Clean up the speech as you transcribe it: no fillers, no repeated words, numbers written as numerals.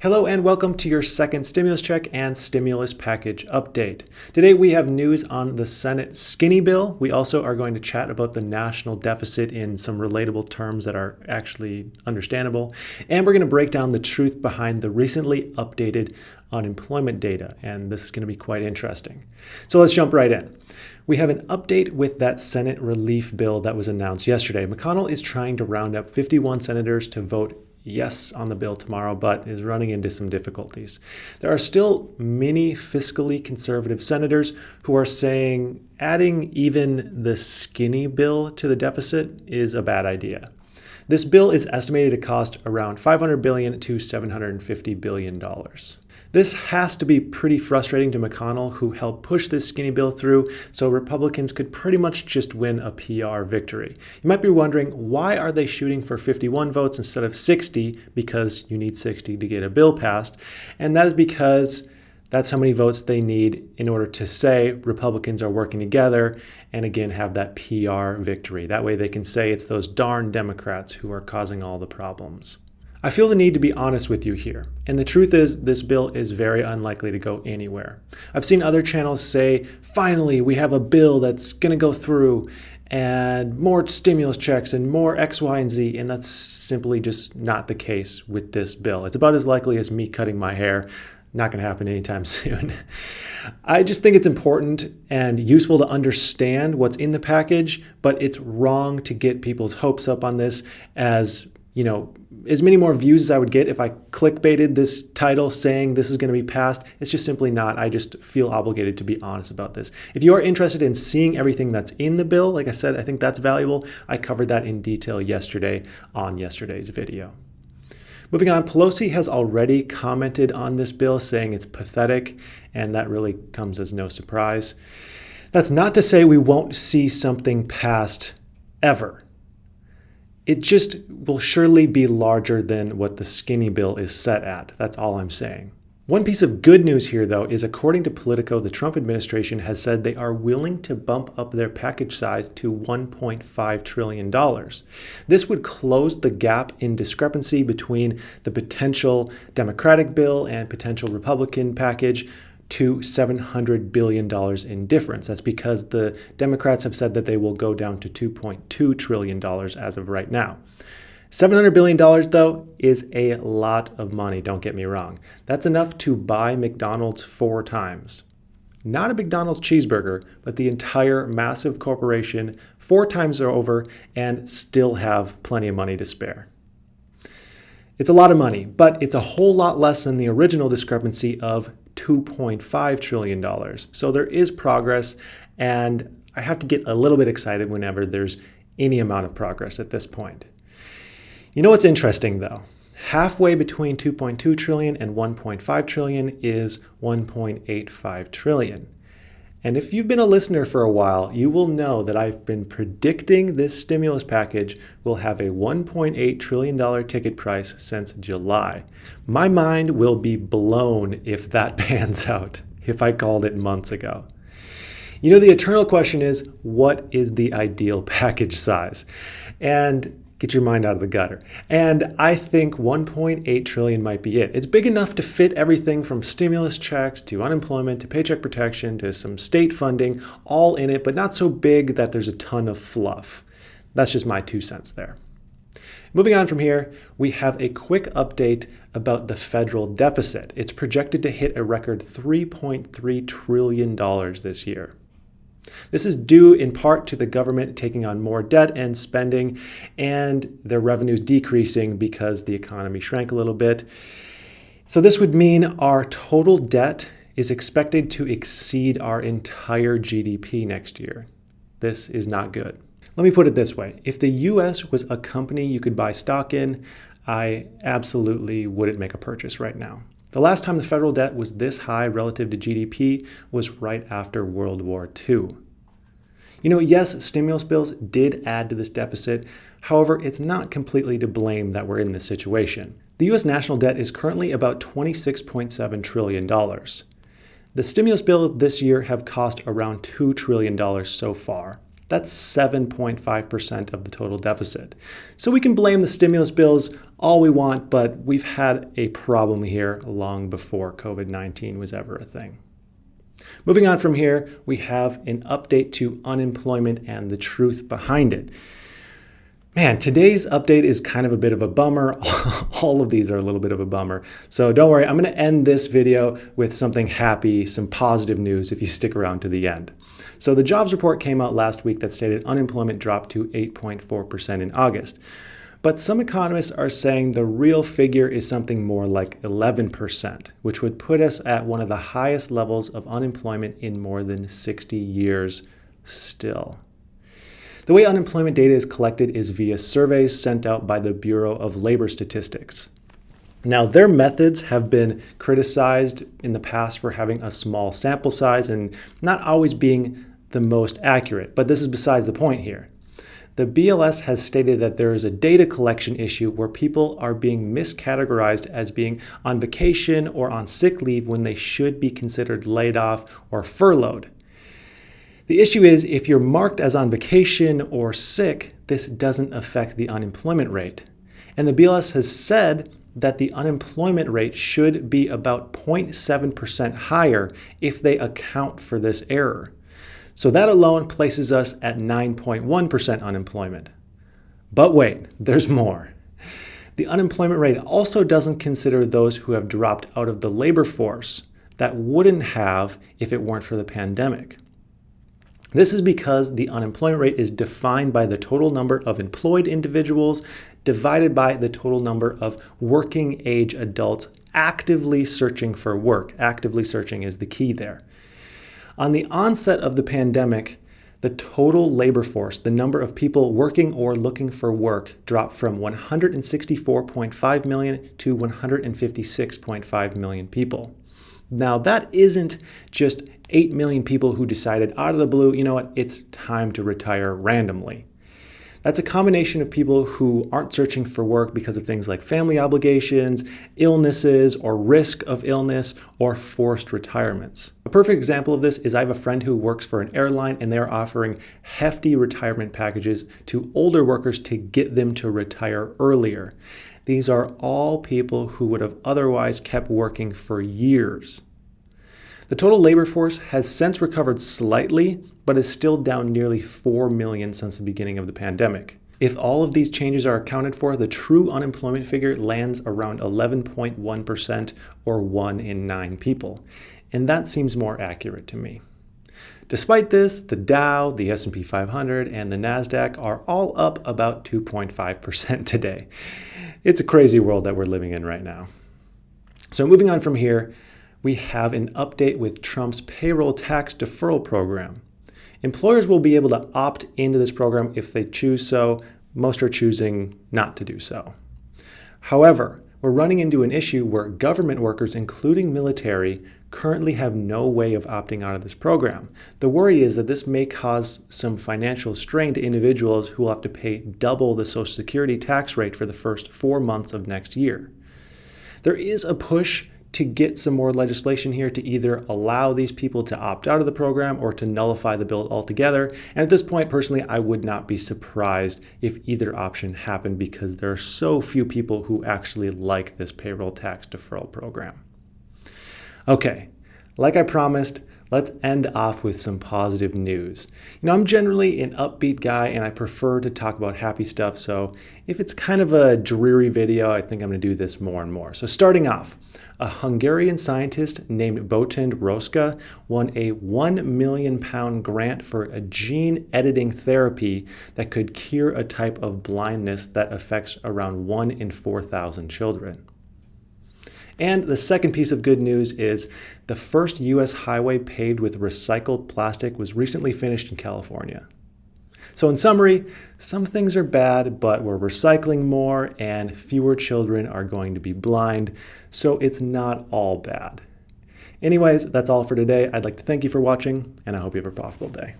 Hello and welcome to your second stimulus check and stimulus package update. Today we have news on the Senate skinny bill. We also are going to chat about the national deficit in some relatable terms that are actually understandable. And we're going to break down the truth behind the recently updated unemployment data. And this is going to be quite interesting. So let's jump right in. We have an update with that Senate relief bill that was announced yesterday. McConnell is trying to round up 51 senators to vote yes on the bill tomorrow, but is running into some difficulties. There are still many fiscally conservative senators who are saying adding even the skinny bill to the deficit is a bad idea. This bill is estimated to cost around $500 billion to $750 billion. This has to be pretty frustrating to McConnell, who helped push this skinny bill through, so Republicans could pretty much just win a PR victory. You might be wondering, why are they shooting for 51 votes instead of 60? Because you need 60 to get a bill passed. And that is because that's how many votes they need in order to say Republicans are working together and again have that PR victory. That way they can say it's those darn Democrats who are causing all the problems. I feel the need to be honest with you here, and the truth is this bill is very unlikely to go anywhere. I've seen other channels say, finally, we have a bill that's going to go through and more stimulus checks and more X, Y, and Z, and that's simply just not the case with this bill. It's about as likely as me cutting my hair. Not going to happen anytime soon. I just think it's important and useful to understand what's in the package, but it's wrong to get people's hopes up on this as many more views as I would get if I clickbaited this title saying this is going to be passed. It's just simply not. I just feel obligated to be honest about this. If you are interested in seeing everything that's in the bill, like I said, I think that's valuable. I covered that in detail yesterday on yesterday's video. Moving on, Pelosi has already commented on this bill saying it's pathetic, and that really comes as no surprise. That's not to say we won't see something passed ever. It just will surely be larger than what the skinny bill is set at. That's all I'm saying. One piece of good news here, though, is according to Politico, the Trump administration has said they are willing to bump up their package size to $1.5 trillion. This would close the gap in discrepancy between the potential Democratic bill and potential Republican package to $700 billion in difference. That's because the Democrats have said that they will go down to $2.2 trillion as of right now. $700 billion, though, is a lot of money, don't get me wrong. That's enough to buy McDonald's 4 times. Not a McDonald's cheeseburger, but the entire massive corporation 4 times over and still have plenty of money to spare. It's a lot of money, but it's a whole lot less than the original discrepancy of $2.5 trillion. So there is progress, and I have to get a little bit excited whenever there's any amount of progress at this point. You know what's interesting, though? Halfway between 2.2 trillion and 1.5 trillion is 1.85 trillion. And if you've been a listener for a while, you will know that I've been predicting this stimulus package will have a $1.8 trillion ticket price since July. My mind will be blown if that pans out, if I called it months ago. You know, the eternal question is, what is the ideal package size? And get your mind out of the gutter. And I think 1.8 trillion might be it. It's big enough to fit everything from stimulus checks to unemployment to paycheck protection to some state funding, all in it, but not so big that there's a ton of fluff. That's just my 2 cents there. Moving on from here, we have a quick update about the federal deficit. It's projected to hit a record $3.3 trillion this year. This is due in part to the government taking on more debt and spending, and their revenues decreasing because the economy shrank a little bit. So this would mean our total debt is expected to exceed our entire GDP next year. This is not good. Let me put it this way. If the US was a company you could buy stock in, I absolutely wouldn't make a purchase right now. The last time the federal debt was this high relative to GDP was right after World War II. You know, yes, stimulus bills did add to this deficit. However, it's not completely to blame that we're in this situation. The U.S. national debt is currently about $26.7 trillion. The stimulus bill this year have cost around $2 trillion so far. That's 7.5% of the total deficit. So we can blame the stimulus bills all we want, but we've had a problem here long before COVID-19 was ever a thing. Moving on from here, we have an update to unemployment and the truth behind it. Man, today's update is kind of a bit of a bummer. All of these are a little bit of a bummer. So don't worry, I'm going to end this video with something happy, some positive news if you stick around to the end. So the jobs report came out last week that stated unemployment dropped to 8.4% in August. But some economists are saying the real figure is something more like 11%, which would put us at one of the highest levels of unemployment in more than 60 years still. The way unemployment data is collected is via surveys sent out by the Bureau of Labor Statistics. Now, their methods have been criticized in the past for having a small sample size and not always being the most accurate, but this is besides the point here. The BLS has stated that there is a data collection issue where people are being miscategorized as being on vacation or on sick leave when they should be considered laid off or furloughed. The issue is if you're marked as on vacation or sick, this doesn't affect the unemployment rate. And the BLS has said that the unemployment rate should be about 0.7% higher if they account for this error. So that alone places us at 9.1% unemployment. But wait, there's more. The unemployment rate also doesn't consider those who have dropped out of the labor force that wouldn't have if it weren't for the pandemic. This is because the unemployment rate is defined by the total number of employed individuals divided by the total number of working age adults actively searching for work. Actively searching is the key there. On the onset of the pandemic, the total labor force, the number of people working or looking for work, dropped from 164.5 million to 156.5 million people. Now, that isn't just 8 million people who decided out of the blue, you know what, it's time to retire randomly. That's a combination of people who aren't searching for work because of things like family obligations, illnesses, or risk of illness, or forced retirements. A perfect example of this is I have a friend who works for an airline and they're offering hefty retirement packages to older workers to get them to retire earlier. These are all people who would have otherwise kept working for years. The total labor force has since recovered slightly, but is still down nearly 4 million since the beginning of the pandemic. If all of these changes are accounted for, the true unemployment figure lands around 11.1% or 1 in 9 people. And that seems more accurate to me. Despite this, the Dow, the S&P 500, and the NASDAQ are all up about 2.5% today. It's a crazy world that we're living in right now. So moving on from here, we have an update with Trump's payroll tax deferral program. Employers will be able to opt into this program if they choose so. Most are choosing not to do so. However, we're running into an issue where government workers, including military, currently have no way of opting out of this program. The worry is that this may cause some financial strain to individuals who will have to pay double the Social Security tax rate for the first 4 months of next year. There is a push to get some more legislation here to either allow these people to opt out of the program or to nullify the bill altogether. And at this point, personally, I would not be surprised if either option happened because there are so few people who actually like this payroll tax deferral program. Okay, like I promised, let's end off with some positive news. I'm generally an upbeat guy and I prefer to talk about happy stuff, so if it's kind of a dreary video, I think I'm going to do this more and more. So starting off, a Hungarian scientist named Botond Roska won a £1 million grant for a gene editing therapy that could cure a type of blindness that affects around 1 in 4,000 children. And the second piece of good news is the first U.S. highway paved with recycled plastic was recently finished in California. So in summary, some things are bad, but we're recycling more and fewer children are going to be blind, so it's not all bad. Anyways, that's all for today. I'd like to thank you for watching, and I hope you have a profitable day.